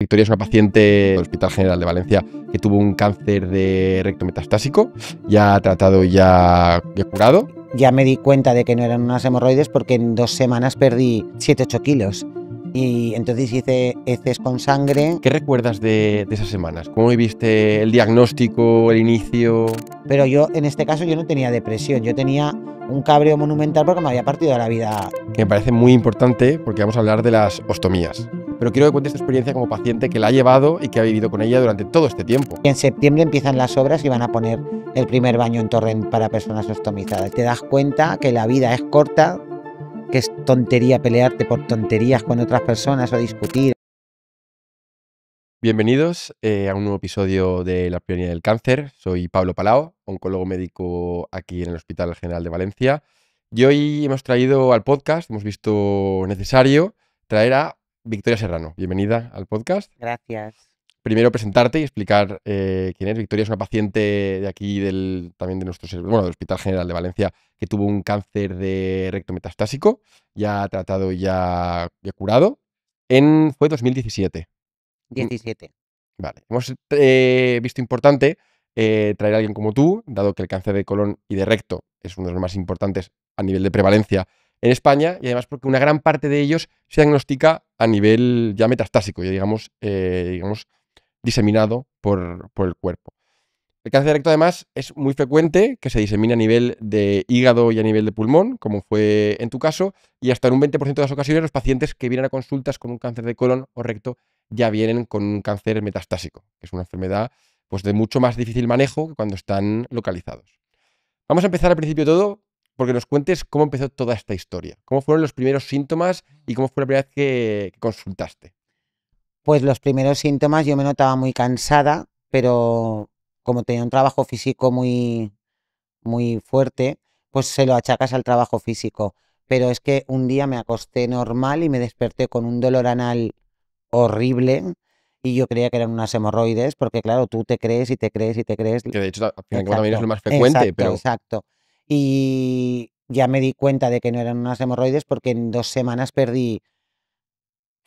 Victoria es una paciente del Hospital General de Valencia que tuvo un cáncer de recto metastásico, ya tratado, ya curado. Ya me di cuenta de que no eran unas hemorroides porque en 2 semanas perdí 7-8 kilos. Y entonces hice heces con sangre. ¿Qué recuerdas de esas semanas? ¿Cómo viviste el diagnóstico, el inicio? Pero yo, en este caso, yo no tenía depresión, yo tenía un cabreo monumental porque me había partido la vida. Que me parece muy importante porque vamos a hablar de las ostomías. Pero quiero que cuentes tu experiencia como paciente que la ha llevado y que ha vivido con ella durante todo este tiempo. En septiembre empiezan las obras y van a poner el primer baño en Torrent para personas ostomizadas. Te das cuenta que la vida es corta, que es tontería pelearte por tonterías con otras personas o discutir. Bienvenidos a un nuevo episodio de La Pionera del Cáncer. Soy Pablo Palao, oncólogo médico aquí en el Hospital General de Valencia. Y hoy hemos traído al podcast, hemos visto necesario traer a Victoria Serrano. Bienvenida al podcast. Gracias. Primero presentarte y explicar quién es. Victoria es una paciente de aquí, también de del Hospital General de Valencia, que tuvo un cáncer de recto metastásico, ya tratado, ya curado, fue 2017. 17. Vale, hemos visto importante traer a alguien como tú, dado que el cáncer de colon y de recto es uno de los más importantes a nivel de prevalencia en España, y además porque una gran parte de ellos se diagnostica a nivel ya metastásico, ya digamos diseminado por el cuerpo. El cáncer de recto además es muy frecuente que se disemine a nivel de hígado y a nivel de pulmón, como fue en tu caso, y hasta en un 20% de las ocasiones los pacientes que vienen a consultas con un cáncer de colon o recto ya vienen con un cáncer metastásico, que es una enfermedad pues, de mucho más difícil manejo que cuando están localizados. Vamos a empezar al principio de todo porque nos cuentes cómo empezó toda esta historia, cómo fueron los primeros síntomas y cómo fue la primera vez que consultaste. Pues los primeros síntomas yo me notaba muy cansada, pero como tenía un trabajo físico muy fuerte, pues se lo achacas al trabajo físico. Pero es que un día me acosté normal y me desperté con un dolor anal horrible y yo creía que eran unas hemorroides, porque claro, tú te crees y te crees y te crees. Que de hecho al final también es lo más frecuente, pero... Exacto. Y ya me di cuenta de que no eran unas hemorroides porque en 2 semanas perdí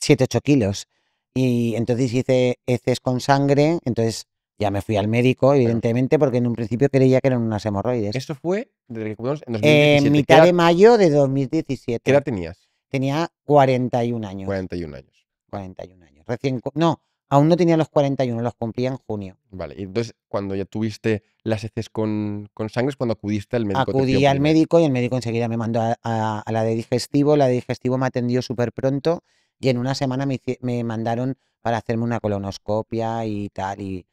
7-8 kilos. Y entonces hice heces con sangre, entonces ya me fui al médico, evidentemente, porque en un principio creía que eran unas hemorroides. Esto fue desde que comenzamos en En 2017. mitad de mayo de 2017. ¿Qué edad tenías? Tenía 41 años. 41 años. 41 años. No, aún no tenía los 41, los cumplía en junio. Vale, y entonces cuando ya tuviste las heces con sangre es cuando acudiste al médico. Acudí al médico y el médico enseguida me mandó a la de digestivo. La de digestivo me atendió súper pronto y en una semana me mandaron para hacerme una colonoscopia y tal.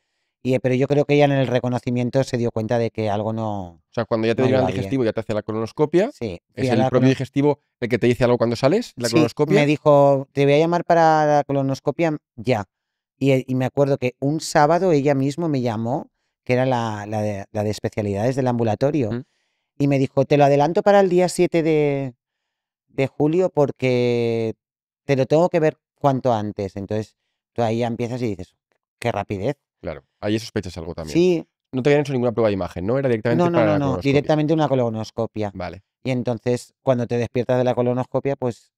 Pero yo creo que ella en el reconocimiento se dio cuenta de que algo no... O sea, cuando ya te no dieron iba el bien. digestivo, ya te hace la colonoscopia. Sí. ¿Es el propio digestivo el que te dice algo cuando sales? ¿La colonoscopia? Me dijo, te voy a llamar para la colonoscopia ya. Y me acuerdo que un sábado ella mismo me llamó, que era la de especialidades del ambulatorio, y me dijo, te lo adelanto para el día 7 de julio porque te lo tengo que ver cuanto antes. Entonces tú ahí ya empiezas y dices, qué rapidez. Claro, ahí sospechas algo también. Sí. No te habían hecho ninguna prueba de imagen, ¿no? Era directamente para la colonoscopia. Directamente una colonoscopia. Vale. Y entonces cuando te despiertas de la colonoscopia, pues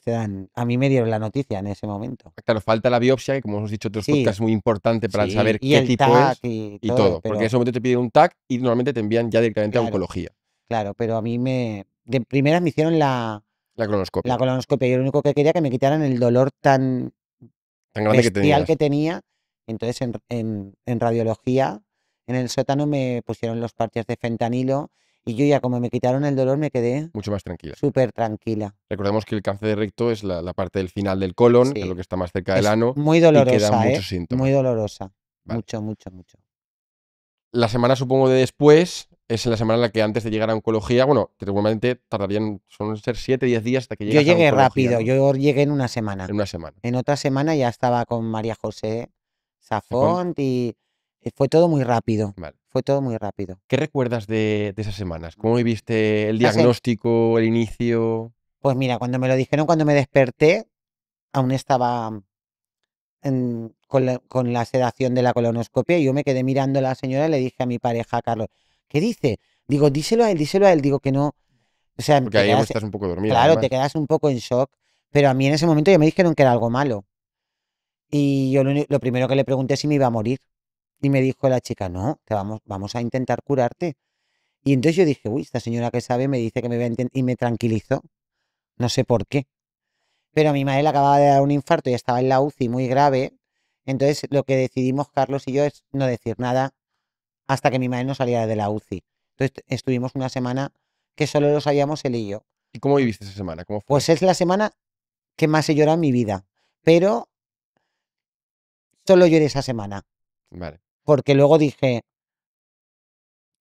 te dan... A mí me dieron la noticia en ese momento. Claro, falta la biopsia, que como hemos dicho en otros podcasts, es muy importante para saber qué tipo es y todo. Porque en ese momento te piden un TAC y normalmente te envían ya directamente a oncología. Claro, pero a mí de primeras me hicieron la colonoscopia. La colonoscopia. Yo lo único que quería que me quitaran el dolor tan grande que tenía. Entonces en radiología, en el sótano me pusieron los parches de fentanilo y yo ya como me quitaron el dolor me quedé mucho más tranquila. Súper tranquila. Recordemos que el cáncer de recto es la parte del final del colon, que es lo que está más cerca del ano. Muy dolorosa, y que da muchos síntomas. Muy dolorosa. Vale. Mucho. La semana, supongo, de después es la semana en la que antes de llegar a oncología, bueno, que regularmente tardarían, suelen ser 7-10 días hasta que llegas a oncología. Yo llegué rápido, ¿no? yo llegué en una semana. En una semana. En otra semana ya estaba con María José Safont y fue todo muy rápido. Vale. Fue todo muy rápido. ¿Qué recuerdas de esas semanas? ¿Cómo viviste el diagnóstico, el inicio? Pues mira, cuando me lo dijeron, cuando me desperté, aún estaba con la sedación de la colonoscopia y yo me quedé mirando a la señora y le dije a mi pareja, Carlos, ¿qué dice? Digo, díselo a él, digo que no. O sea, porque ahí estás un poco dormida. Claro, además. Te quedas un poco en shock, pero a mí en ese momento ya me dijeron que era algo malo. Y yo lo primero que le pregunté es si me iba a morir. Y me dijo la chica, no, vamos a intentar curarte. Y entonces yo dije, uy, esta señora que sabe me dice que me va a y me tranquilizó. No sé por qué. Pero a mi madre le acababa de dar un infarto y estaba en la UCI muy grave. Entonces lo que decidimos Carlos y yo es no decir nada hasta que mi madre no saliera de la UCI. Entonces estuvimos una semana que solo lo sabíamos él y yo. ¿Y cómo viviste esa semana? ¿Cómo fue? Pues es la semana que más he llorado en mi vida. Pero solo lloré esa semana. Vale. Porque luego dije,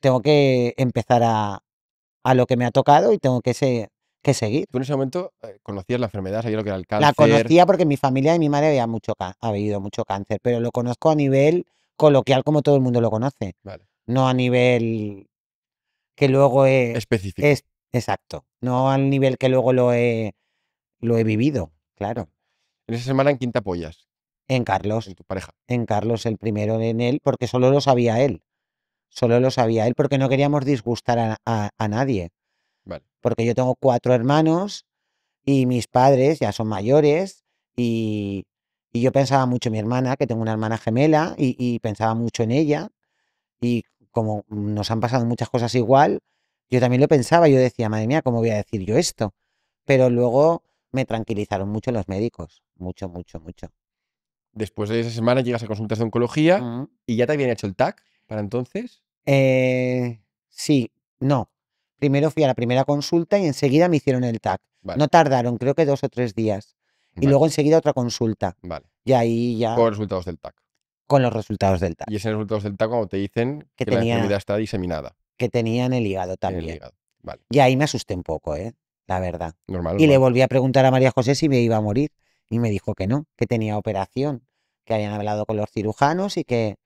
tengo que empezar a lo que me ha tocado y tengo que seguir. Tú en ese momento conocías la enfermedad, sabías lo que era el La cáncer. conocía porque mi familia y mi madre ha habido mucho cáncer, pero lo conozco a nivel coloquial como todo el mundo lo conoce, Vale. no a nivel que luego Específico. exacto, no al nivel que luego lo he vivido, claro. Vale. En esa semana, ¿en quién te apoyas? En En Carlos, tu pareja. en Carlos el primero en él, porque solo lo sabía él, porque no queríamos disgustar a nadie, Vale. porque yo tengo 4 hermanos y mis padres ya son mayores y, y yo pensaba mucho en mi hermana, que tengo una hermana gemela, y pensaba mucho en ella. Y como nos han pasado muchas cosas igual, yo también lo pensaba. Yo decía, madre mía, ¿cómo voy a decir yo esto? Pero luego me tranquilizaron mucho los médicos. Mucho, mucho, mucho. Después de esa semana llegas a consultas de oncología Mm. y ya te habían hecho el TAC para entonces. Sí, no. Primero fui a la primera consulta y enseguida me hicieron el TAC. Vale, No tardaron, creo que 2 o 3 días. Y vale, luego enseguida otra consulta. vale. Y ahí ya Con los resultados del TAC. con los resultados del TAC, Y es en los resultados del TAC cuando te dicen que que la tenía, enfermedad está diseminada que tenía en el hígado en el también. hígado. Vale. Y ahí me asusté un poco, la verdad. Normal, Y le normal. volví a preguntar a María José si me iba a morir. Y me dijo que no, que tenía operación, que habían hablado con los cirujanos y que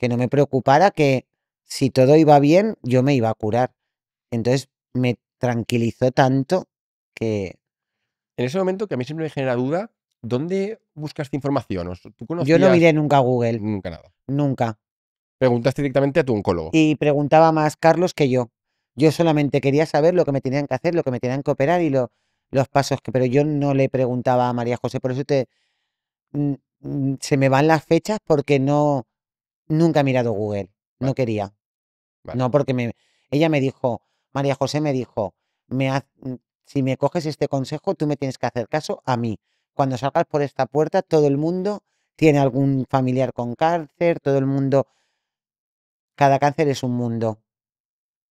no me preocupara, que si todo iba bien, yo me iba a curar. Entonces me tranquilizó tanto que En ese momento que a mí siempre me genera duda, ¿dónde buscaste información? ¿Tú yo no conocías miré nunca Google, nunca nada? nunca. Preguntaste directamente a tu oncólogo. Y preguntaba más Carlos que yo. Yo solamente quería saber lo que me tenían que hacer, lo que me tenían que operar y los pasos que, pero yo no le preguntaba a María José, por eso mm, se me van las fechas porque nunca he mirado Google, no Vale, quería. vale. No, porque ella me dijo, María José me dijo, si me coges este consejo, tú me tienes que hacer caso a mí. Cuando salgas por esta puerta, todo el mundo tiene algún familiar con cáncer, todo el mundo, cada cáncer es un mundo.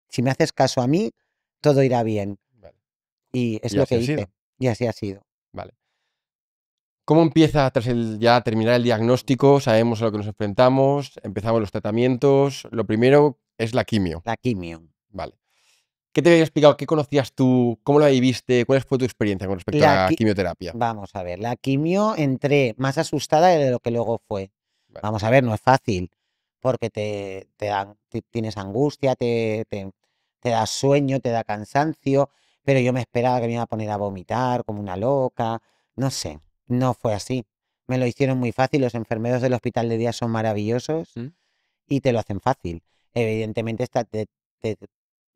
Si me haces caso a mí, todo irá bien. Vale. Y es Y lo así que ha sido. hice. Y así ha sido. Vale. ¿Cómo empieza tras ya terminar el diagnóstico? Sabemos a lo que nos enfrentamos, empezamos los tratamientos. Lo primero es la quimio. La quimio. Vale. ¿Qué te había explicado? ¿Qué conocías tú? ¿Cómo la viviste? ¿Cuál fue tu experiencia con respecto a La la qui- quimioterapia? Vamos a ver, la quimio entré más asustada de lo que luego fue. Vale. Vamos a ver, no es fácil, porque tienes angustia, te da sueño, te da cansancio, pero yo me esperaba que me iba a poner a vomitar como una loca, no sé, no fue así. Me lo hicieron muy fácil, los enfermeros del hospital de día son maravillosos ¿Mm? y te lo hacen fácil. Evidentemente te-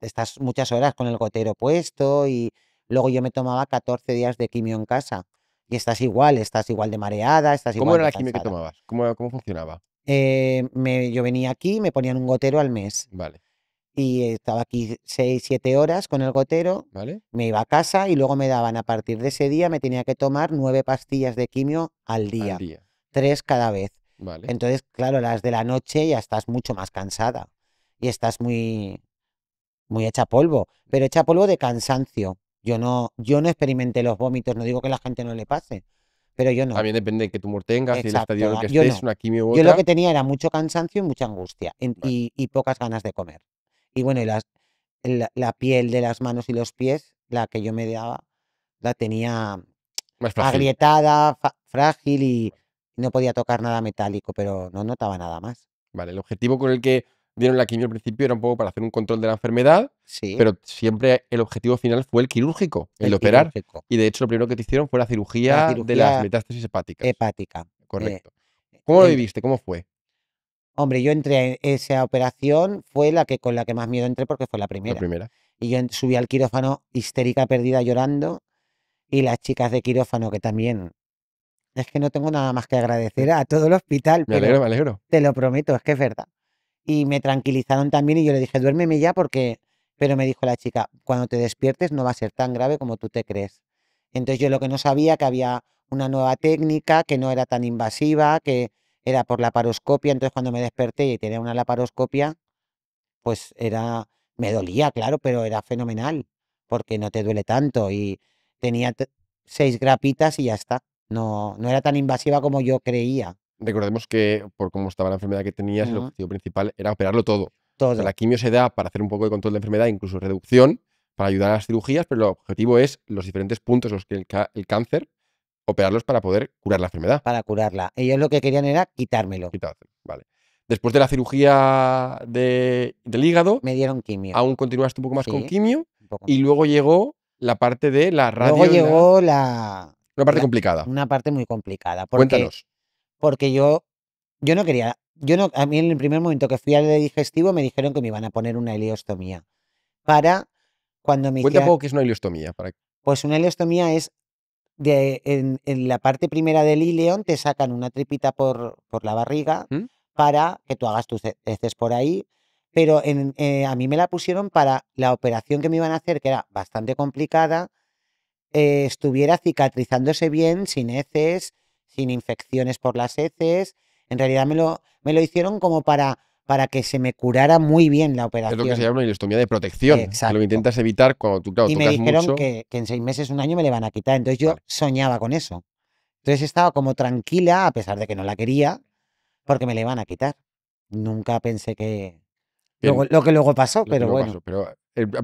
estás muchas horas con el gotero puesto y luego yo me tomaba 14 días de quimio en casa y estás igual de mareada, estás ¿Cómo igual era de la quimio que cansada. tomabas? ¿Cómo funcionaba? Yo venía aquí, me ponían un gotero al mes Vale. y estaba aquí 6 7 horas con el gotero, ¿Vale? me iba a casa y luego me daban, a partir de ese día me tenía que tomar 9 pastillas de quimio al Al día, día. 3 cada vez. Vale. Entonces, claro, las de la noche ya estás mucho más cansada y estás muy hecha polvo, pero hecha polvo de cansancio. Yo no experimenté los vómitos, no digo que la gente no le pase, pero yo no. También depende de qué tumor tengas y el estadio en el Exacto, que yo estés, no. una quimio u Yo lo que otra. tenía era mucho cansancio y mucha angustia Vale. y pocas ganas de comer. Y bueno, la piel de las manos y los pies, la que yo me daba, la tenía Más frágil. agrietada, frágil y no podía tocar nada metálico, pero no notaba nada más. Vale. El objetivo con el que dieron la quimio al principio era un poco para hacer un control de la enfermedad, Sí, pero siempre el objetivo final fue el quirúrgico, el el de operar. quirúrgico, Y de hecho, lo primero que te hicieron fue la la cirugía de las cirugía metástasis hepáticas. hepática. eh, Correcto. ¿Cómo lo en- viviste? ¿Cómo fue Hombre, yo entré, esa operación fue con la que más miedo entré porque fue la la primera. primera? Y yo subí al quirófano histérica, perdida, llorando. Y las chicas de quirófano, que también Es que no tengo nada más que agradecer a todo el hospital, Me alegro, pero me alegro. te lo prometo, es que es verdad. Y me tranquilizaron también y yo le dije, duérmeme ya porque... Pero me dijo la chica, cuando te despiertes no va a ser tan grave como tú te crees. Entonces yo lo que no sabía, que había una nueva técnica, que no era tan invasiva, que era por laparoscopia. Entonces cuando me desperté y tenía una laparoscopia, pues me dolía, claro, pero era fenomenal, porque no te duele tanto y tenía 6 grapitas y ya está. No, no era tan invasiva como yo creía. Recordemos que, por cómo estaba la enfermedad que tenías, el Mm, objetivo principal era operarlo todo. O sea, la todo, quimio se da para hacer un poco de control de enfermedad, incluso reducción, para ayudar a las cirugías, pero el objetivo es los diferentes puntos en los que el cáncer, operarlos para poder curar la enfermedad. para curarla. Ellos lo que querían era quitármelo. Quitárselo, vale. Después de la cirugía del hígado, Me dieron quimio, aún continuaste un poco más con sí, quimio un poco y más. luego llegó la parte de la Luego radio, llegó una parte complicada. una parte muy complicada, Cuéntanos. porque yo no quería, a mí en el primer momento que fui al digestivo me dijeron que me iban a poner una ileostomía para cuando me Cuenta un hicieran, poco qué es una ileostomía. pues una ileostomía es en la parte primera del ileón te sacan una tripita por la barriga ¿Mm? para que tú hagas tus heces por ahí, pero a mí me la pusieron para la operación que me iban a hacer, que era bastante complicada, estuviera cicatrizándose bien, sin heces, sin infecciones por las heces. En realidad me lo hicieron como para que se me curara muy bien la Es lo que se operación. llama una ileostomía de protección, que lo que Exacto. intentas evitar cuando tú, claro, Y me tocas dijeron mucho. que en 6 meses, un año me le van a quitar. Entonces yo Vale. soñaba con eso. Entonces estaba como tranquila, a pesar de que no la quería, porque me la iban a quitar. Nunca pensé que... Que Lo que luego pasó, lo que pero luego bueno, pasó,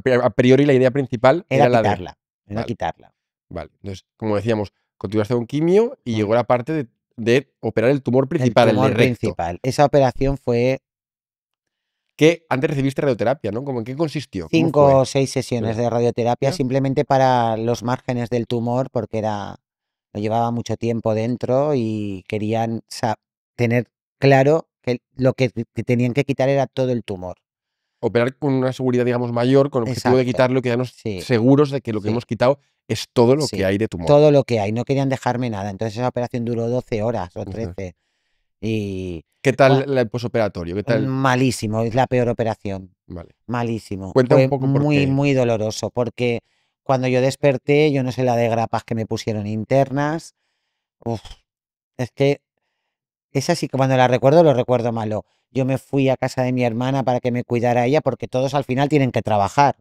pero a priori la idea principal era era la de. quitarla. Era Vale, quitarla. vale. Entonces, como decíamos, continuaste con quimio y Mm. llegó la parte de operar el tumor El principal, el de tumor recto. principal. Esa operación fue Que antes recibiste radioterapia, ¿no? ¿Cómo en qué consistió? ¿Cómo cinco fue? o seis sesiones ¿Verdad? de radioterapia ¿Ya? simplemente para los márgenes del tumor, porque lo llevaba mucho tiempo dentro y querían tener claro que lo que tenían que quitar era todo el tumor. Operar con una seguridad, digamos, mayor, con el objetivo de Exacto. quitarlo y quedarnos Sí, seguros de que lo que sí, hemos quitado es todo lo que sí. hay de tumor. Todo lo que hay. No querían dejarme nada. Entonces esa operación duró 12 horas o Ujú. 13. Y ¿Qué bueno, tal el posoperatorio? ¿Qué tal? malísimo. Es la peor operación. Vale. Malísimo. Cuenta un Fue poco por muy, qué. muy doloroso porque cuando yo desperté, yo no sé la de grapas que me pusieron internas. Uf, es que esa sí que cuando la recuerdo, lo recuerdo malo. Yo me fui a casa de mi hermana para que me cuidara ella porque todos al final tienen que trabajar.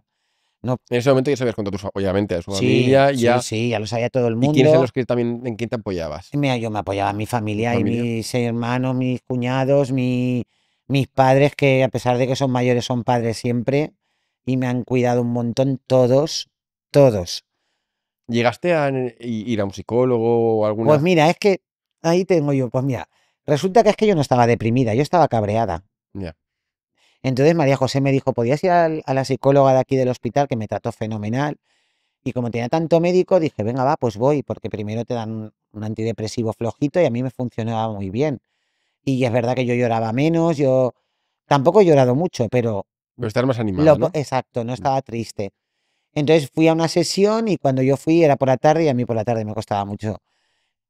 No, En ese momento ya sabías contar obviamente a su sí, familia, sí, ya. sí, ya lo sabía todo el ¿Y quiénes eran mundo. los que también, en quién te apoyabas? Mira, yo me apoyaba en mi ¿Tu familia y familia? mis hermanos, mis cuñados, mis padres, que a pesar de que son mayores, son padres siempre y me han cuidado un montón todos, todos. ¿Llegaste a ir a un psicólogo o Pues alguna? mira, es que ahí tengo yo, pues mira, resulta que es que yo no estaba deprimida, yo estaba cabreada. Ya. Entonces María José me dijo, ¿podías ir a la psicóloga de aquí del hospital que me trató fenomenal? Y como tenía tanto médico, dije, venga, va, pues voy, porque primero te dan un antidepresivo flojito y a mí me funcionaba muy bien. Y es verdad que yo lloraba menos, yo tampoco he llorado mucho, pero Pero estar más animada, ¿no? exacto, no Mm. estaba triste. Entonces fui a una sesión y cuando yo fui era por la tarde y a mí por la tarde me costaba mucho,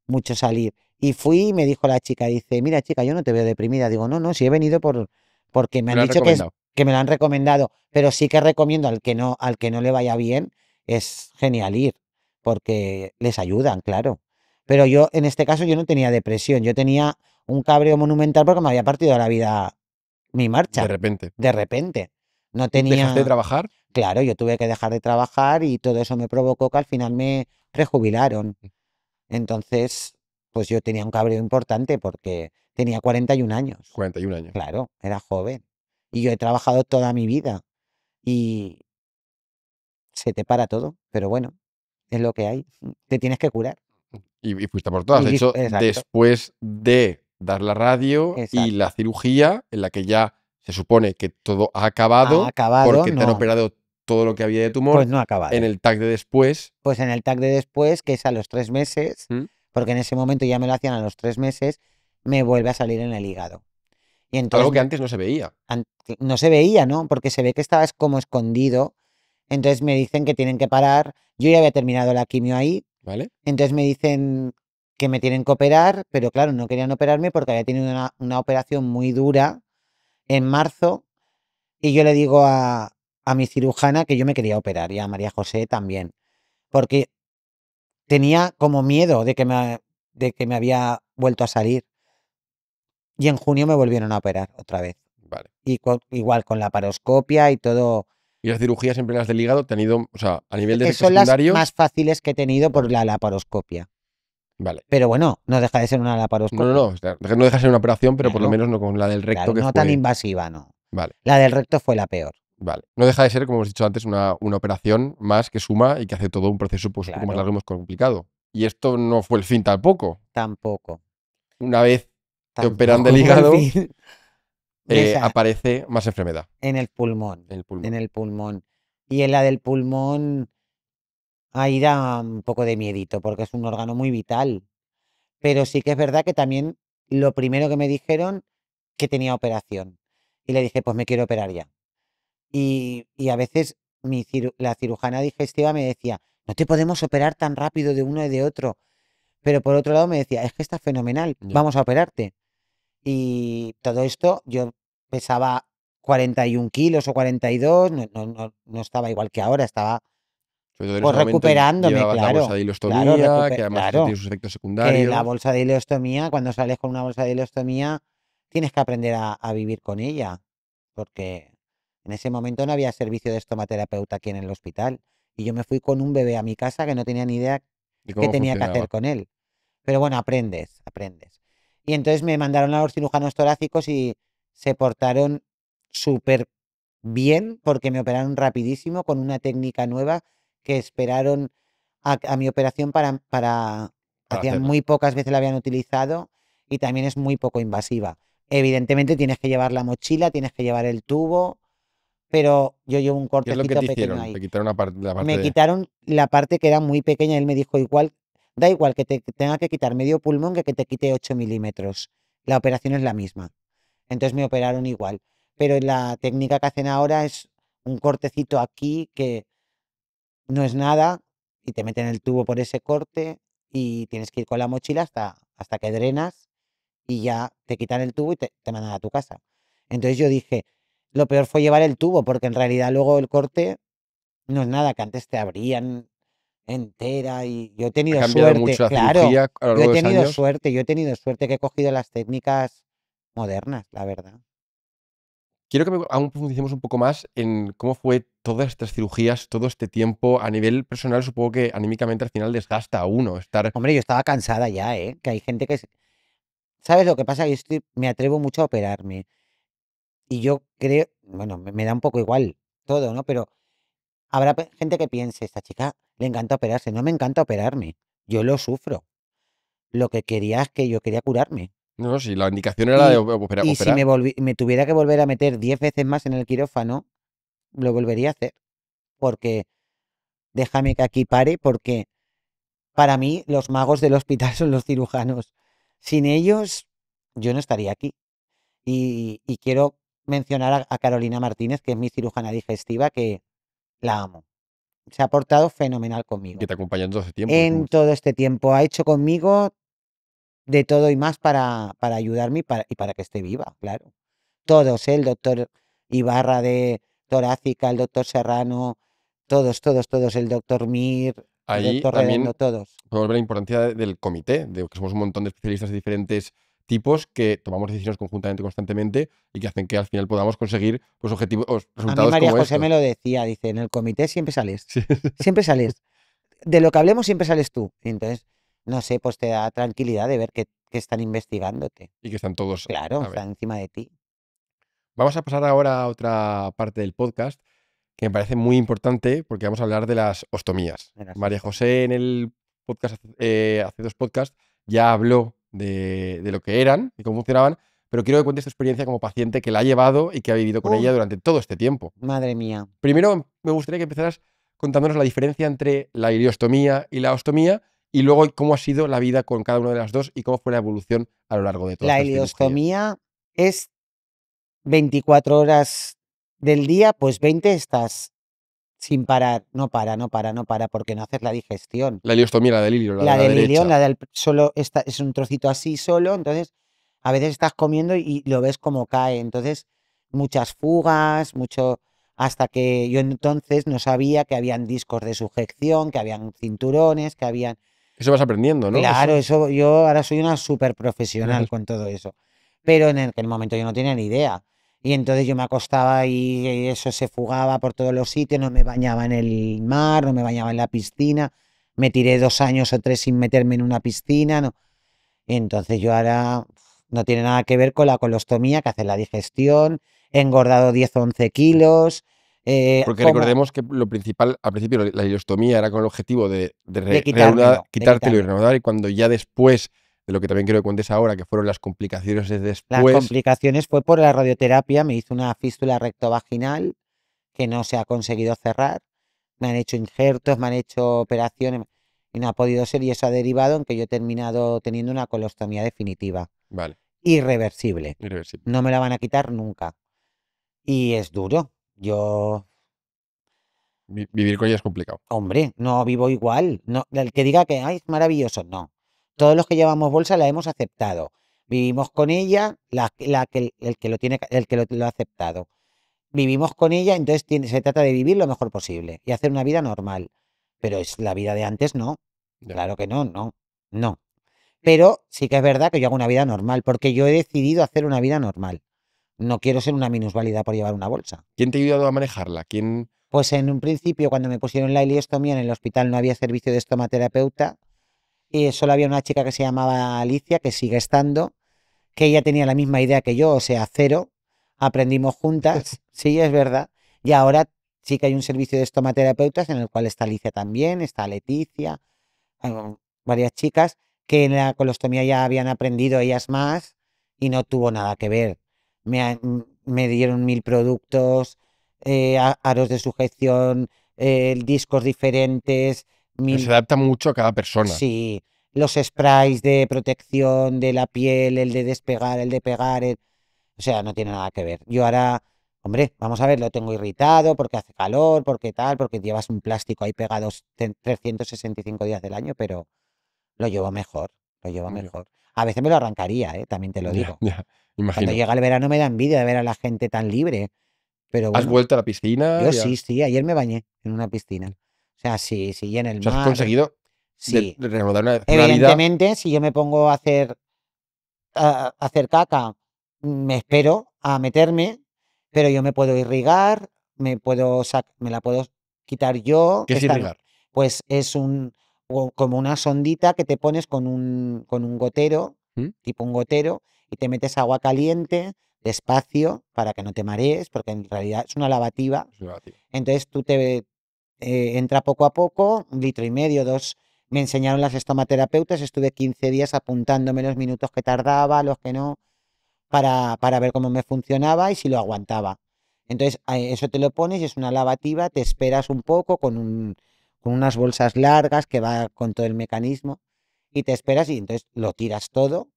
mucho salir. Y fui y me dijo la chica, dice, mira chica, yo no te veo deprimida. Digo, no, no, sí he venido porque me Me han lo han dicho recomendado. que me lo han recomendado, pero sí que recomiendo al que no le vaya bien, es genial ir, porque les ayudan, claro. Pero yo, en este caso, yo no tenía depresión, yo tenía un cabreo monumental porque me había partido la vida mi De marcha, repente. de repente. No ¿Dejaste de tenía, trabajar? claro, yo tuve que dejar de trabajar y todo eso me provocó que al final me prejubilaron. Entonces, pues yo tenía un cabreo importante porque tenía 41 años. 41 años. Claro, era joven. Y yo he trabajado toda mi vida y se te para todo, pero bueno, es lo que hay. Te tienes que curar. Y fuiste a por todas. De hecho, Exacto, después de dar la radio y la exacto. cirugía, en la que ya se supone que todo ha ¿Ha acabado, acabado? porque te han No, operado todo lo que había de pues tumor, no ha en acabado. el TAC de después. Pues en el TAC de después, que es a los 3 meses, ¿Mm? porque en ese momento ya me lo hacían a los 3 meses, me vuelve a salir en el hígado. Y entonces Algo que antes no se veía, no se veía, ¿no? Porque se ve que estaba como escondido. Entonces me dicen que tienen que parar. Yo ya había terminado la quimio ahí. ¿vale? Entonces me dicen que me tienen que operar, pero claro, no querían operarme porque había tenido una operación muy dura en marzo y yo le digo a mi cirujana que yo me quería operar y a María José también, porque tenía como miedo de que me había vuelto a salir y en junio me volvieron a operar otra vez. Vale. Y igual con la paroscopia y todo. Y las cirugías siempre las del hígado te han ido, o sea, a nivel de efectos Son las secundarios. más fáciles que he tenido por Vale. la laparoscopia. Vale. Pero bueno, no deja de ser una No, laparoscopia. o sea, no deja de ser una operación, pero por lo Claro, menos no con la del recto claro, que no tan fue. invasiva, no. Vale, La del recto fue la peor. vale. No deja de ser, como hemos dicho antes, una operación más que suma y que hace todo un proceso pues, un poco más Claro, largo y más complicado. Y esto no fue el fin tampoco. tampoco, Una vez te operan del tampoco fue el hígado, fin. Esa, aparece más enfermedad en el pulmón, en el pulmón. en el pulmón. Y en la del pulmón, ahí da un poco de miedito, porque es un órgano muy vital. Pero sí que es verdad que también lo primero que me dijeron que tenía operación. Y le dije, pues me quiero operar ya. Y a veces la cirujana digestiva me decía, no te podemos operar tan rápido de uno y de otro. Pero por otro lado me decía, es que está fenomenal, Ya. vamos a operarte. Y todo esto, yo pesaba 41 kilos o 42, no estaba igual que ahora, estaba Sobre todo en ese pues momento recuperándome, llevabas la bolsa claro, de claro, hilostomía, que además eso tiene claro, sus efectos que la secundarios. bolsa de ileostomía, cuando sales con una bolsa de ileostomía, tienes que aprender a vivir con ella, porque en ese momento no había servicio de estomaterapeuta aquí en el hospital. Y yo me fui con un bebé a mi casa que no tenía ni idea Y qué cómo tenía que hacer funcionaba. con él. Pero bueno, aprendes, aprendes. Y entonces me mandaron a los cirujanos torácicos y se portaron súper bien porque me operaron rapidísimo con una técnica nueva que esperaron a mi operación Para hacía hacerla. muy pocas veces la habían utilizado y también es muy poco invasiva. Evidentemente tienes que llevar la mochila, tienes que llevar el tubo, pero yo llevo un ¿Qué es lo que cortecito te pequeño hicieron? ahí. Te quitaron la parte Me de. quitaron la parte que era muy pequeña. Él me dijo, igual, da igual que te tenga que quitar medio pulmón que te quite 8 milímetros. La operación es la misma. Entonces me operaron igual. Pero la técnica que hacen ahora es un cortecito aquí que no es nada y te meten el tubo por ese corte y tienes que ir con la mochila hasta que drenas y ya te quitan el tubo y te mandan a tu casa. Entonces yo dije, lo peor fue llevar el tubo porque en realidad luego el corte no es nada, que antes te abrían entera y yo he ¿Ha tenido cambiado suerte, mucho la claro, cirugía a lo largo de los años? yo he tenido suerte que he cogido las técnicas modernas, la verdad. Quiero que aún profundicemos un poco más en cómo fue todas estas cirugías, todo este tiempo. A nivel personal, supongo que anímicamente al final desgasta a uno estar. Hombre, yo estaba cansada ya, ¿eh? Que hay gente que... ¿Sabes lo que pasa? Que me atrevo mucho a operarme y yo creo, bueno, me da un poco igual todo, ¿no? Pero habrá gente que piense, esta chica le encanta operarse, no me encanta operarme, yo lo sufro. Lo que quería es que yo quería curarme. No, no, si la indicación era la de Y, y si operar. me tuviera que volver a meter 10 veces más en el quirófano, lo volvería a hacer. Porque déjame que aquí pare, porque para mí los magos del hospital son los cirujanos. Sin ellos, yo no estaría aquí. Y quiero mencionar a Carolina Martínez, que es mi cirujana digestiva, que la amo. Se ha portado fenomenal Que conmigo. te acompañan todo ese tiempo. En todo este tiempo ha hecho conmigo de todo y más para ayudarme y para que esté viva, claro. Todos, ¿eh? El doctor Ibarra de torácica, el doctor Serrano, todos, el doctor Mir, el Ahí doctor también Redondo, todos. podemos ver la importancia del comité, de que somos un montón de especialistas de diferentes tipos que tomamos decisiones conjuntamente, constantemente y que hacen que al final podamos conseguir pues, objetivos, A mí resultados María como José me estos. lo decía, dice, en el comité Sí. siempre sales, de lo que hablemos siempre sales tú. Y entonces, no sé, pues te da tranquilidad de ver que están investigándote. Y que están todos Claro, a ver. están encima de ti. Vamos a pasar ahora a otra parte del podcast que me parece muy importante porque vamos a hablar de las ostomías. De las María ostomías. José en el podcast, hace dos podcasts, ya habló de lo que eran y cómo funcionaban, pero quiero que cuentes tu experiencia como paciente que la ha llevado y que ha vivido con ella Uf, durante todo este tiempo. madre mía. Primero, me gustaría que empezaras contándonos la diferencia entre la ileostomía y la ostomía y luego cómo ha sido la vida con cada una de las dos y cómo fue la evolución a lo largo de todas La estas cirugías. ileostomía es 24 horas del día, pues 20 estás sin parar, no para, no para, no para, porque no haces la digestión. La iliostomía, la del hilio, la de La la del ilión, derecha. la del solo es un trocito así solo, entonces a veces estás comiendo y lo ves como cae. Entonces, muchas fugas, mucho, hasta que yo entonces no sabía que habían discos de sujeción, que habían cinturones, que habían. Eso vas aprendiendo, ¿no? Claro, Eso. eso yo ahora soy una súper profesional con todo eso. Pero en aquel momento yo no tenía ni idea. Y entonces yo me acostaba y eso se fugaba por todos los sitios, no me bañaba en el mar, no me bañaba en la piscina, me tiré 2 años o 3 sin meterme en una piscina, no. Entonces yo ahora no tiene nada que ver con la colostomía, que hace la digestión, he engordado 10 o 11 kilos, Porque como recordemos que lo principal, al principio, la iliostomía era con el objetivo de de reanudar, quitármelo, de quitártelo y quitármelo. reanudar, y cuando ya después, de lo que también quiero que cuentes ahora, que fueron las complicaciones de Las después, complicaciones fue por la radioterapia, me hizo una fístula rectovaginal que no se ha conseguido cerrar, me han hecho injertos, me han hecho operaciones y no ha podido ser y eso ha derivado en que yo he terminado teniendo una colostomía definitiva, vale, irreversible. irreversible. No me la van a quitar nunca. Y es duro. Yo, Vivir con ella es complicado. hombre, no vivo igual. No, el que diga que ay, es maravilloso, no. Todos los que llevamos bolsa la hemos aceptado. Vivimos con ella, el que lo tiene, el que lo ha aceptado. Vivimos con ella, entonces se trata de vivir lo mejor posible y hacer una vida normal. Pero es la vida de antes, no. Ya. Claro que no, no, no. Pero sí que es verdad que yo hago una vida normal, porque yo he decidido hacer una vida normal. No quiero ser una minusválida por llevar una bolsa. ¿Quién te ha ayudado a manejarla? ¿Quién? Pues en un principio, cuando me pusieron la ileostomía en el hospital no había servicio de estomaterapeuta y solo había una chica que se llamaba Alicia, que sigue estando, que ella tenía la misma idea que yo, o sea, cero. Aprendimos juntas, sí, es verdad. Y ahora sí que hay un servicio de estomaterapeutas en el cual está Alicia también, está Leticia, varias chicas que en la colostomía ya habían aprendido ellas más y no tuvo nada que ver. Me dieron 1000 productos, aros de sujeción, discos diferentes, Se mil, adapta mucho a cada persona. sí, los sprays de protección de la piel, el de despegar, el de pegar, o sea, no tiene nada que ver. Yo ahora, hombre, vamos a ver, lo tengo irritado porque hace calor, porque tal, porque llevas un plástico ahí pegado 365 días del año, pero lo llevo mejor, lo llevo Ya, mejor. A veces me lo arrancaría, también te lo ya, digo. ya, Cuando imagino. llega el verano me da envidia de ver a la gente tan libre, pero ¿Has bueno, vuelto a la piscina? yo Y sí, sí, ayer me bañé en una piscina. O sea, sí, sí, y en el sea, has mar, conseguido sí. de reanudar una vida. Evidentemente, si yo me pongo a hacer caca, me espero a meterme, pero yo me puedo irrigar, me la puedo quitar yo, ¿Qué es irrigar? pues es como una sondita que te pones con un gotero, ¿Mm? tipo un gotero, y te metes agua caliente, despacio, para que no te marees, porque en realidad es una lavativa. Es una bativa. Entonces entra poco a poco, 1,5 litros, 2. Me enseñaron las estomaterapeutas, estuve 15 días apuntándome los minutos que tardaba, los que no, para ver cómo me funcionaba y si lo aguantaba. Entonces, eso te lo pones y es una lavativa, te esperas un poco con unas bolsas largas que va con todo el mecanismo y te esperas y entonces lo tiras todo,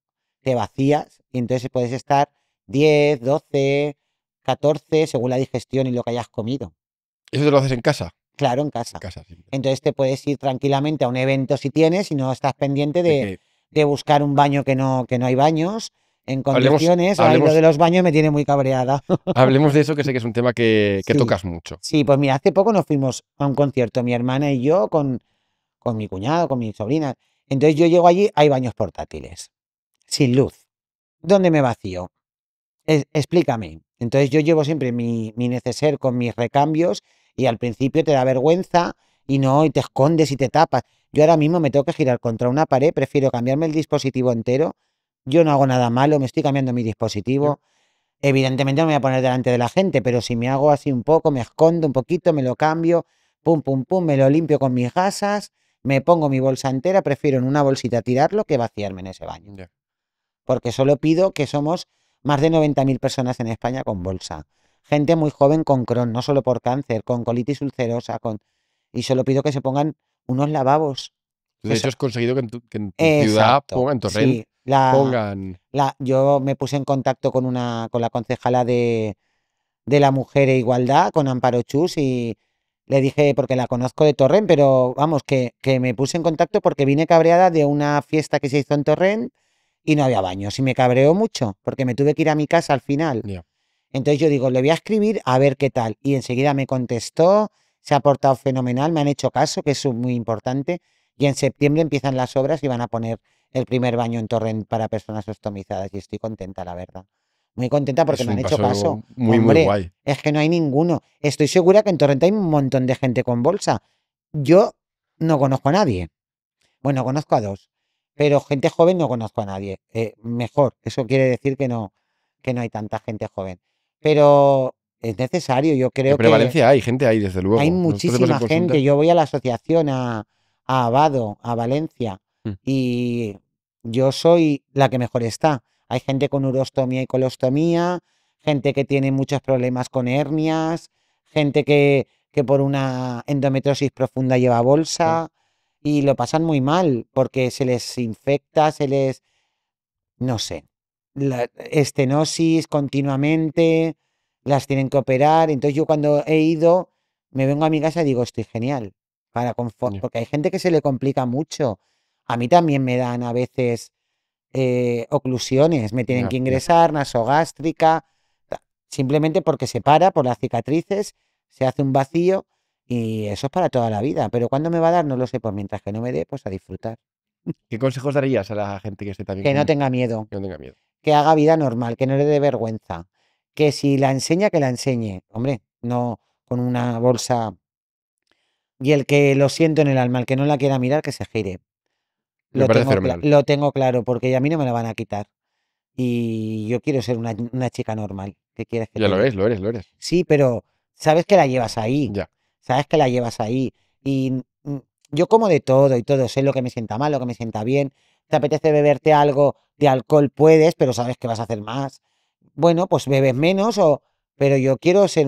te vacías y entonces puedes estar 10, 12, 14 según la digestión y lo que hayas comido. ¿Eso te lo haces en casa? Claro, en En casa. casa siempre. Entonces te puedes ir tranquilamente a un evento si tienes y no estás pendiente De de, que de buscar un baño que no hay baños en hablemos, condiciones. Ay, lo de hablemos, los baños me tiene muy cabreada. hablemos de eso, que sé que es un tema que Sí, tocas mucho. sí, pues mira, hace poco nos fuimos a un concierto, mi hermana y yo, con mi cuñado, con mi sobrina. Entonces yo llego allí, hay baños portátiles, sin luz. ¿Dónde me vacío? Explícame. Entonces yo llevo siempre mi neceser con mis recambios y al principio te da vergüenza y no, y te escondes y te tapas. Yo ahora mismo me tengo que girar contra una pared, prefiero cambiarme el dispositivo entero. Yo no hago nada malo, me estoy cambiando mi Yo, dispositivo. Evidentemente no me voy a poner delante de la gente, pero si me hago así un poco, me escondo un poquito, me lo cambio, pum, pum, pum, me lo limpio con mis gasas, me pongo mi bolsa entera, prefiero en una bolsita tirarlo que vaciarme en ese baño. ya. Porque solo pido que somos más de 90.000 personas en España con bolsa. Gente muy joven con Crohn, no solo por cáncer, con colitis ulcerosa, y solo pido que se pongan unos lavabos. De hecho, has conseguido que en tu ciudad, Exacto, en Torrent, sí. pongan. Yo me puse en contacto con la concejala de la Mujer e Igualdad, con Amparo Chus, y Le dije, porque la conozco de Torrent, pero vamos, que me puse en contacto porque vine cabreada de una fiesta que se hizo en Torrent y no había baños. Y me cabreó mucho, porque me tuve que ir a mi casa al final. Ya. Entonces yo digo, le voy a escribir a ver qué tal. Y enseguida me contestó, se ha portado fenomenal, me han hecho caso, que es muy importante. Y en septiembre empiezan las obras y van a poner el primer baño en Torrent para personas ostomizadas. Y estoy contenta, la verdad. Muy contenta porque Es me han un hecho caso. paso muy, muy Hombre, guay. es que no hay ninguno. Estoy segura que en Torrent hay un montón de gente con bolsa. Yo no conozco a nadie. Bueno, conozco a dos. Pero gente joven no conozco a nadie. Mejor, eso quiere decir que no hay tanta gente joven. Pero es necesario, yo Que creo que prevalencia hay, gente ahí, desde hay luego. Nosotros vemos en muchísima gente. consulta. Yo voy a la asociación a Abado, a Valencia, Mm, y yo soy la que mejor está. Hay gente con urostomía y colostomía, gente que tiene muchos problemas con hernias, gente que por una endometriosis profunda lleva claro. bolsa y lo pasan muy mal porque se les infecta, no sé, la estenosis continuamente, las tienen que operar. Entonces yo cuando he ido, me vengo a mi casa y digo, estoy genial. Ya, Porque hay gente que se le complica mucho. A mí también me dan a veces oclusiones, me tienen ya, que ya. ingresar, nasogástrica, simplemente porque se para por las cicatrices, se hace un vacío y eso es para toda la vida. Pero ¿cuándo me va a dar? No lo sé, pues mientras que no me dé, pues a disfrutar. ¿Qué consejos darías a la gente que esté también Que no con... tenga miedo. que no tenga miedo? Que haga vida normal, que no le dé vergüenza, que si la enseña, que la enseñe, hombre, no con una bolsa. Y el que lo siento en el alma, el que no la quiera mirar, que se gire. Me parece fenomenal. Lo tengo claro, porque a mí no me la van a quitar. Y yo quiero ser una chica normal. ¿Qué quieres que Ya te lo diga? eres, lo eres, lo eres. Sí, pero sabes que la llevas ahí. Ya. Sabes que la llevas ahí. Y yo como de todo y todo. Sé lo que me sienta mal, lo que me sienta bien. Te apetece beberte algo de alcohol, puedes, pero sabes que vas a hacer más. Bueno, pues bebes menos pero yo quiero ser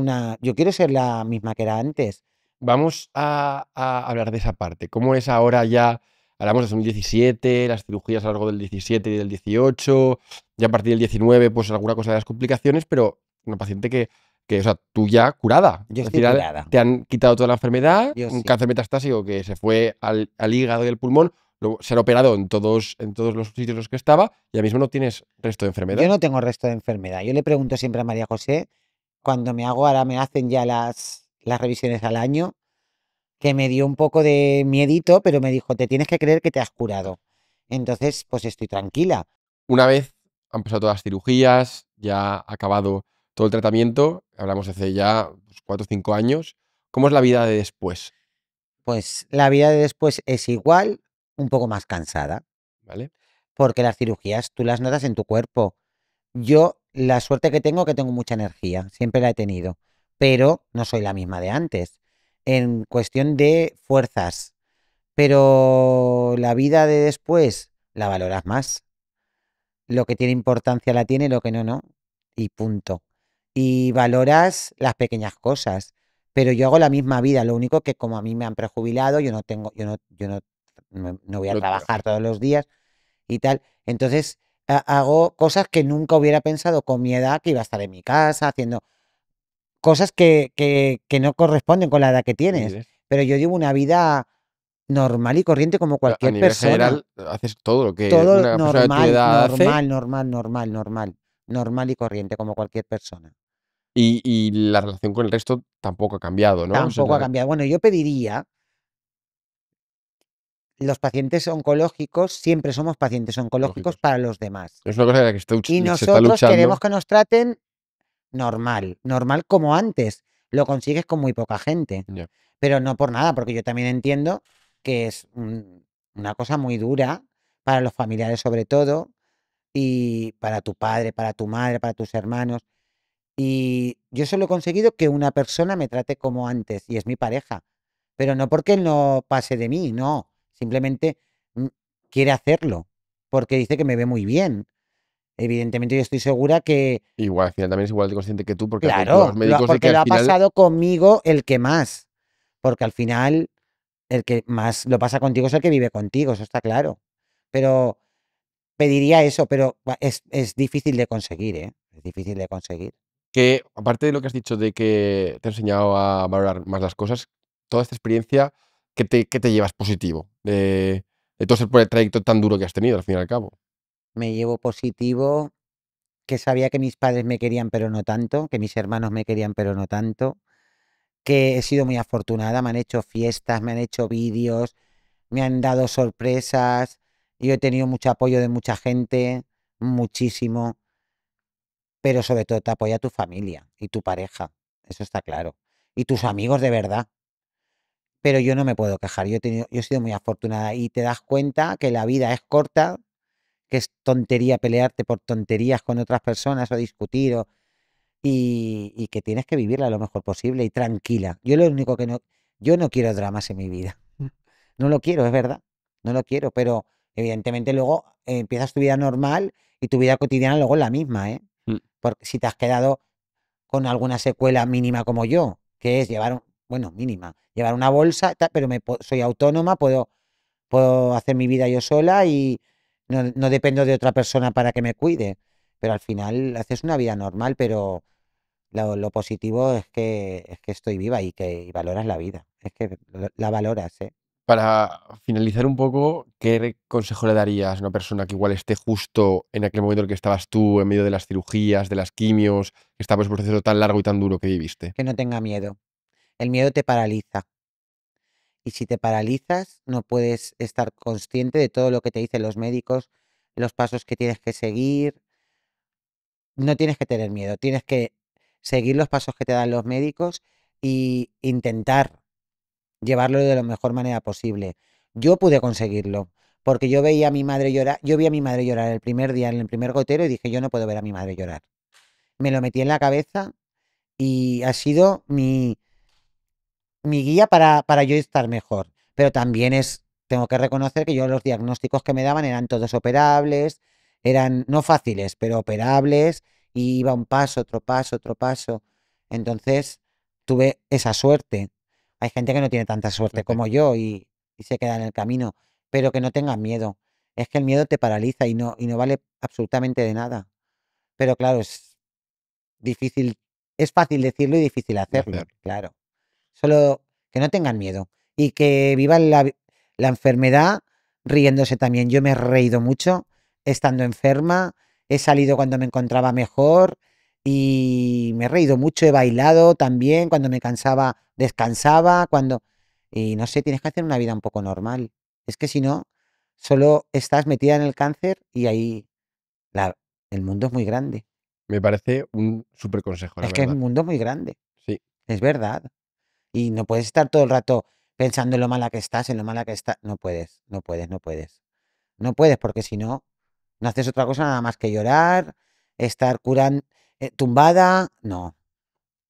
la misma que era antes. Vamos a hablar de esa parte. ¿Cómo es ahora ya? Hablamos de 2017, las cirugías a lo largo del 17 y del 18, ya a partir del 19, pues alguna cosa de las complicaciones, pero una paciente o sea, tú ya curada. Yo Al estoy final curada. te han quitado toda la enfermedad, Yo un sí. cáncer metastásico que se fue al hígado y al pulmón, luego se han operado en todos los sitios en los que estaba y ahora mismo no tienes resto de Yo enfermedad. no tengo resto de enfermedad. Yo le pregunto siempre a María José, cuando ahora me hacen ya las revisiones al año, que me dio un poco de miedito, pero me dijo, te tienes que creer que te has curado. Entonces, pues estoy tranquila. Una vez han pasado todas las cirugías, ya ha acabado todo el tratamiento, hablamos de hace ya pues, 4 o 5 años, ¿cómo es la vida de después? Pues la vida de después es igual, un poco más cansada, ¿Vale? porque las cirugías tú las notas en tu cuerpo. Yo la suerte que tengo mucha energía, siempre la he tenido, pero no soy la misma de antes, en cuestión de fuerzas. Pero la vida de después la valoras más. Lo que tiene importancia la tiene, lo que no, no. Y punto. Y valoras las pequeñas cosas. Pero yo hago la misma vida, lo único que como a mí me han prejubilado, no voy a No trabajar trabajas. todos los días y tal. Entonces hago cosas que nunca hubiera pensado con mi edad que iba a estar en mi casa, haciendo cosas que no corresponden con la edad que tienes. Dices, Pero yo llevo una vida normal y corriente como a cualquier nivel persona. general, haces todo lo que Todo una persona de tu normal, edad hace normal, normal, normal, normal. Normal y corriente como cualquier persona. y la relación con el resto tampoco ha cambiado, ¿no? O sea, Tampoco ha cambiado. Bueno, yo pediría, los pacientes oncológicos, siempre somos pacientes oncológicos lógicos. para los demás. Es una cosa de la que Y se está nosotros queremos luchando. que nos traten normal, normal como antes. Lo consigues con muy poca gente. Ya. Pero no por nada, porque yo también entiendo que es una cosa muy dura para los familiares sobre todo, y para tu padre, para tu madre, para tus hermanos. Y yo solo he conseguido que una persona me trate como antes, y es mi pareja. Pero no porque él no pase de mí, no. Simplemente mm, quiere hacerlo, porque dice que me ve muy bien. Evidentemente yo estoy segura que, Igual, al final también es igual de consciente que tú, porque hacen pruebas claro, médicos de que porque al lo ha final, pasado conmigo el que más. Porque al final el que más lo pasa contigo es el que vive contigo, eso está claro. Pero pediría eso, pero es difícil de conseguir, ¿eh? Es difícil de conseguir. que aparte de lo que has dicho de que te ha enseñado a valorar más las cosas, toda esta experiencia, ¿qué te llevas positivo de todo ese trayecto tan duro que has tenido, al fin y al cabo? Me llevo positivo que sabía que mis padres me querían, pero no tanto, que mis hermanos me querían, pero no tanto, que he sido muy afortunada, me han hecho fiestas, me han hecho vídeos, me han dado sorpresas, yo he tenido mucho apoyo de mucha gente, muchísimo, pero sobre todo te apoya tu familia y tu pareja, eso está claro, y tus amigos de verdad. Pero yo no me puedo quejar, yo he sido muy afortunada y te das cuenta que la vida es corta, que es tontería pelearte por tonterías con otras personas o discutir y que tienes que vivirla lo mejor posible y tranquila. Yo lo único que no, yo no quiero dramas en mi vida. No lo quiero, es verdad. No lo quiero, pero evidentemente luego empiezas tu vida normal y tu vida cotidiana luego es la misma, ¿eh? Mm. Porque si te has quedado con alguna secuela mínima como yo, que es llevar, bueno, mínima, llevar una bolsa, pero soy autónoma, puedo hacer mi vida yo sola y no dependo de otra persona para que me cuide. Pero al final haces una vida normal, pero lo positivo es que estoy viva y valoras la vida. Es que la valoras, ¿eh? Para finalizar un poco, ¿qué consejo le darías a una persona que igual esté justo en aquel momento en el que estabas tú, en medio de las cirugías, de las quimios, que estabas en un proceso tan largo y tan duro que viviste? Que no tenga miedo. El miedo te paraliza. Y si te paralizas, no puedes estar consciente de todo lo que te dicen los médicos, los pasos que tienes que seguir. No tienes que tener miedo, tienes que seguir los pasos que te dan los médicos y intentar llevarlo de la mejor manera posible. Yo pude conseguirlo, porque yo veía a mi madre llorar, yo vi a mi madre llorar el primer día en el primer gotero y dije, yo no puedo ver a mi madre llorar. Me lo metí en la cabeza y ha sido mi guía para yo estar mejor. Pero también tengo que reconocer que yo los diagnósticos que me daban eran todos operables, eran no fáciles, pero operables, y iba un paso, otro paso, otro paso. Entonces tuve esa suerte. Hay gente que no tiene tanta suerte Fíjate. como yo y se queda en el camino, pero que no tengan miedo. Es que el miedo te paraliza y no vale absolutamente de nada. Pero claro, es difícil, es fácil decirlo y difícil De hacer. hacerlo, claro. Solo que no tengan miedo y que vivan la enfermedad riéndose también. Yo me he reído mucho estando enferma, he salido cuando me encontraba mejor y me he reído mucho, he bailado también, cuando me cansaba, descansaba, cuando... Y no sé, tienes que hacer una vida un poco normal. Es que si no, solo estás metida en el cáncer y ahí la, el mundo es muy grande. Me parece un súper consejo, la Es que el verdad. mundo es muy grande, Sí, es verdad. Y no puedes estar todo el rato pensando en lo mala que estás, en lo mala que estás. No puedes, no puedes, no puedes. No puedes porque si no, no haces otra cosa nada más que llorar, estar curando, tumbada. No,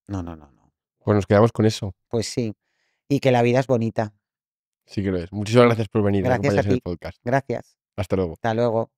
no, no, no, no. pues nos quedamos con eso. Pues sí. Y que la vida es bonita. Sí que lo es. Muchísimas Mm. gracias por venir a Gracias a acompañarnos en el ti. podcast. Gracias. Hasta luego. Hasta luego.